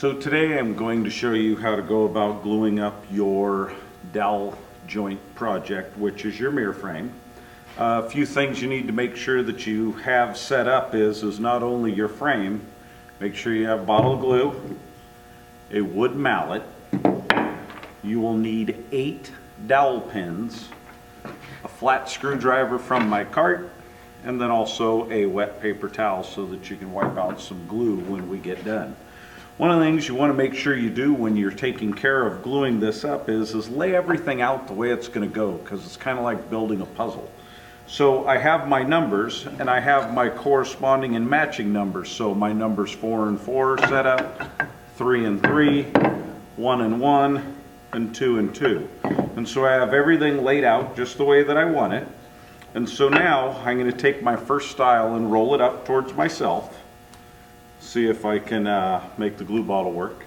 So today I'm going to show you how to go about gluing up your dowel joint project, which is your mirror frame. A few things you need to make sure that you have set up is not only your frame, make sure you have a bottle of glue, a wood mallet, you will need 8 dowel pins, a flat screwdriver from my cart, and then also a wet paper towel so that you can wipe out some glue when we get done. One of the things you want to make sure you do when you're taking care of gluing this up is lay everything out the way it's going to go, because it's kind of like building a puzzle. So I have my numbers and I have my corresponding and matching numbers. So my numbers 4 and 4 set up, 3 and 3, 1 and 1, and 2 and 2. And so I have everything laid out just the way that I want it. And so now I'm going to take my first style and roll it up towards myself. See if I can make the glue bottle work.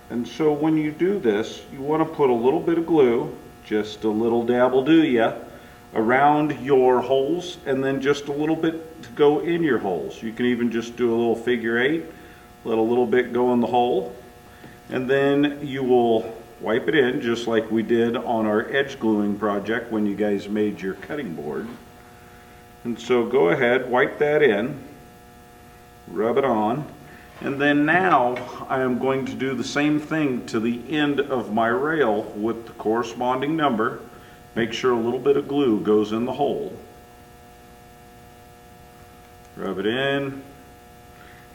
And so when you do this, you want to put a little bit of glue, just a little dab will do ya, around your holes, and then just a little bit to go in your holes. You can even just do a little figure 8, let a little bit go in the hole, and then you will wipe it in just like we did on our edge gluing project when you guys made your cutting board. And so go ahead, wipe that in, rub it on, and then now I am going to do the same thing to the end of my rail with the corresponding number. Make sure a little bit of glue goes in the hole. Rub it in,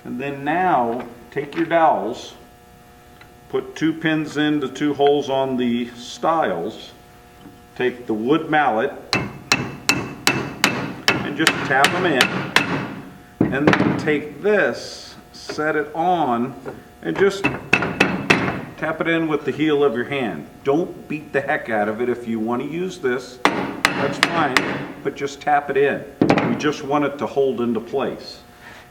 and then now take your dowels, put 2 pins into 2 holes on the stiles, take the wood mallet and just tap them in. And then take this, set it on, and just tap it in with the heel of your hand. Don't beat the heck out of it. If you want to use this, that's fine, but just tap it in. We just want it to hold into place.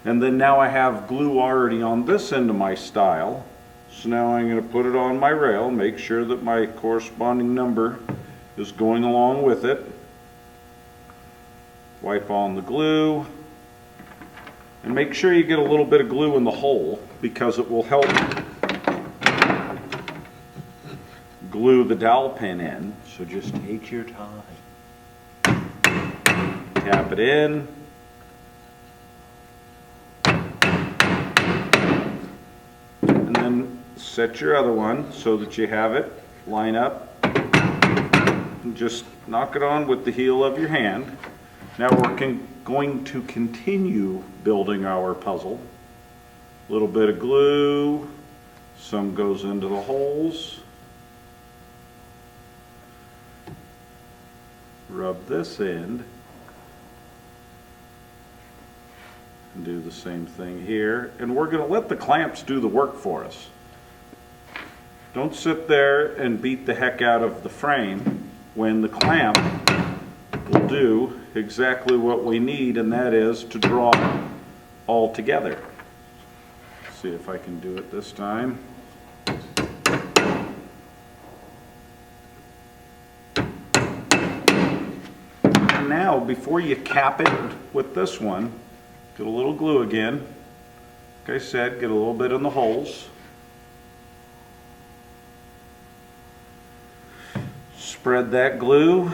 And then now I have glue already on this end of my stile. So now I'm going to put it on my rail, make sure that my corresponding number is going along with it. Wipe on the glue. And make sure you get a little bit of glue in the hole, because it will help glue the dowel pin in. So just take your time. Tap it in. And then set your other one so that you have it line up. And just knock it on with the heel of your hand. Now we're going to continue building our puzzle. A little bit of glue, some goes into the holes. Rub this end. And do the same thing here. And we're going to let the clamps do the work for us. Don't sit there and beat the heck out of the frame when the clamp will do exactly what we need, and that is to draw all together. See if I can do it this time. And now, before you cap it with this one, get a little glue again. Like I said, get a little bit in the holes. Spread that glue.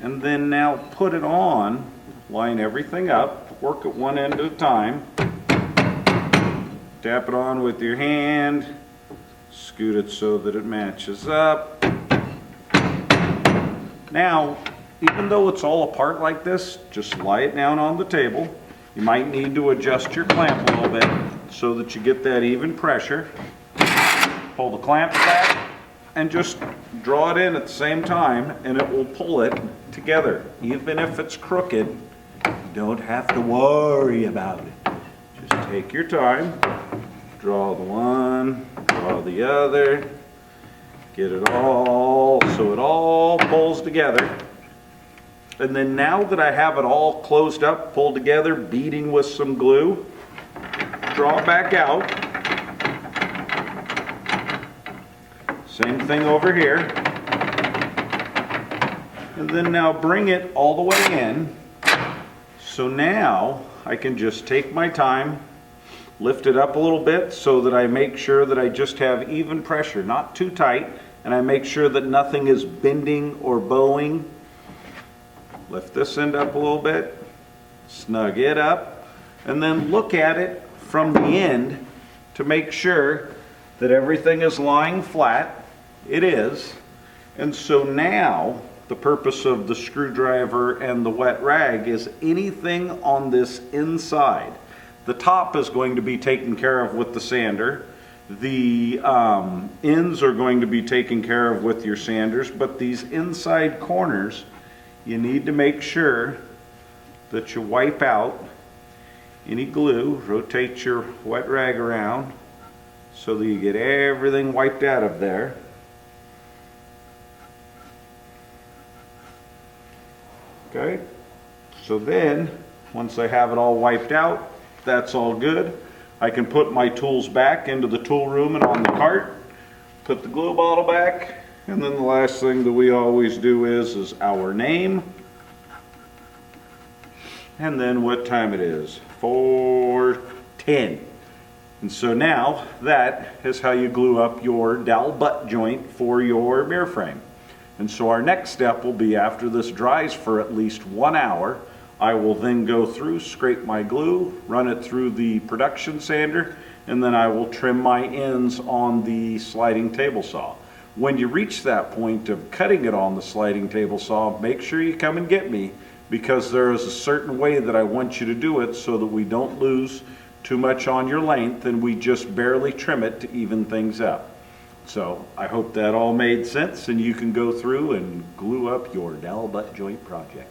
And then now put it on, line everything up, work it one end at a time, tap it on with your hand, scoot it so that it matches up. Now, even though it's all apart like this, just lie it down on the table. You might need to adjust your clamp a little bit so that you get that even pressure. Pull the clamp back and just draw it in at the same time, and it will pull it together. Even if it's crooked, you don't have to worry about it. Just take your time, draw the one, draw the other, get it all so it all pulls together. And then now that I have it all closed up, pulled together, beading with some glue, draw it back out. Same thing over here. And then now bring it all the way in So now I can just take my time, lift it up a little bit so that I make sure that I just have even pressure, not too tight, and I make sure that nothing is bending or bowing. Lift this end up a little bit, snug it up, and then look at it from the end to make sure that everything is lying flat. It is. And so now the purpose of the screwdriver and the wet rag is anything on this inside. The top is going to be taken care of with the sander. The ends are going to be taken care of with your sanders, but these inside corners, you need to make sure that you wipe out any glue. Rotate your wet rag around so that you get everything wiped out of there. Okay, so then once I have it all wiped out, that's all good. I can put my tools back into the tool room and on the cart, put the glue bottle back, and then the last thing that we always do is our name, and then what time it is, 4:10. And so now that is how you glue up your dowel butt joint for your mirror frame. And so our next step will be, after this dries for at least 1 hour, I will then go through, scrape my glue, run it through the production sander, and then I will trim my ends on the sliding table saw. When you reach that point of cutting it on the sliding table saw, make sure you come and get me, because there is a certain way that I want you to do it so that we don't lose too much on your length and we just barely trim it to even things up. So I hope that all made sense and you can go through and glue up your dowel butt joint project.